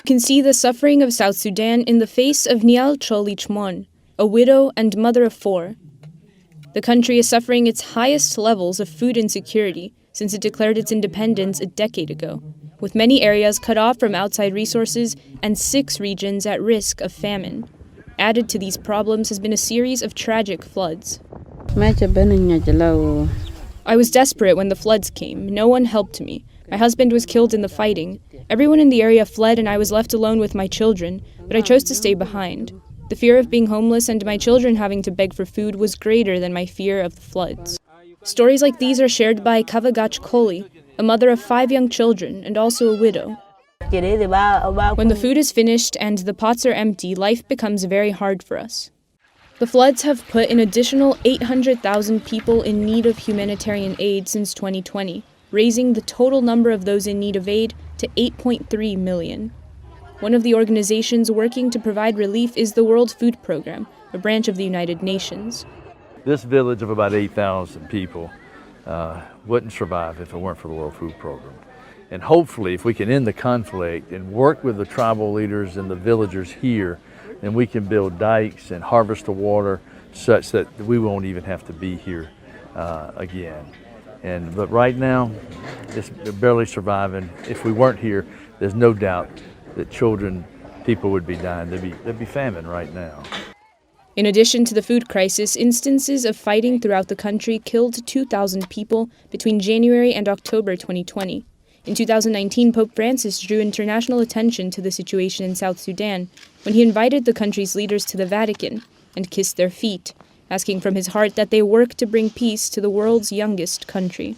can see the suffering of South Sudan in the face of Nial Cholichmon, a widow and mother of 4. The country is suffering its highest levels of food insecurity since it declared its independence a decade ago, with many areas cut off from outside resources and 6 regions at risk of famine. Added to these problems has been a series of tragic floods. I was desperate when the floods came. No one helped me. My husband was killed in the fighting. Everyone in the area fled and I was left alone with my children, but I chose to stay behind. The fear of being homeless and my children having to beg for food was greater than my fear of the floods. Stories like these are shared by Kavagach Koli, a mother of 5 young children and also a widow. When the food is finished and the pots are empty, life becomes very hard for us. The floods have put an additional 800,000 people in need of humanitarian aid since 2020, raising the total number of those in need of aid to 8.3 million. One of the organizations working to provide relief is the World Food Program, a branch of the United Nations. This village of about 8,000 people wouldn't survive if it weren't for the World Food Program. And hopefully, if we can end the conflict and work with the tribal leaders and the villagers here, then we can build dikes and harvest the water such that we won't even have to be here again. But right now, it's barely surviving. If we weren't here, there's no doubt that people would be dying. There'd be famine right now. In addition to the food crisis, instances of fighting throughout the country killed 2,000 people between January and October 2020. In 2019, Pope Francis drew international attention to the situation in South Sudan when he invited the country's leaders to the Vatican and kissed their feet, asking from his heart that they work to bring peace to the world's youngest country.